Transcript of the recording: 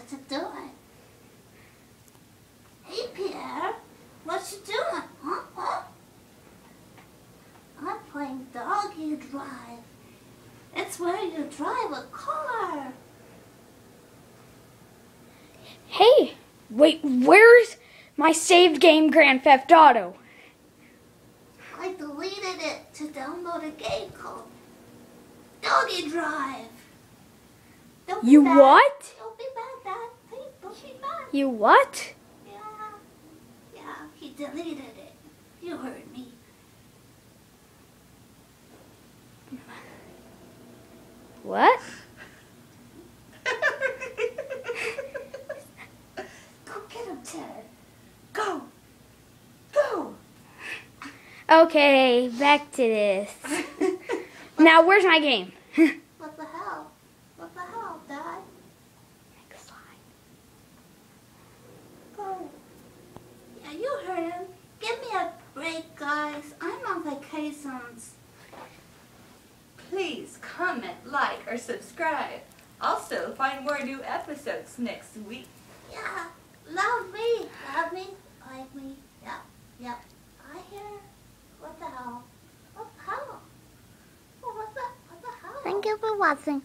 What's it doing? Hey, Pierre. What you doing? Huh? I'm playing Doggy Drive. It's where you drive a car. Hey, wait, where's my saved game Grand Theft Auto? I deleted it to download a game called Doggy Drive. Don't be You bad. what? Don't be bad, Dad. Please, don't be bad. You what? Yeah, he deleted it. You heard me. What? Go get him, Ted. Go. Go. Okay, back to this. Now, where's my game? What the hell? What the hell, Dad? Next slide. Go. Yeah, you heard him. Give me a break, guys. I'm on vacations. Please comment, like, or subscribe. Also, find more new episodes next week. Yeah, love me, like me. Yep. I hear. What the hell? What the hell? What the hell? Thank you for watching.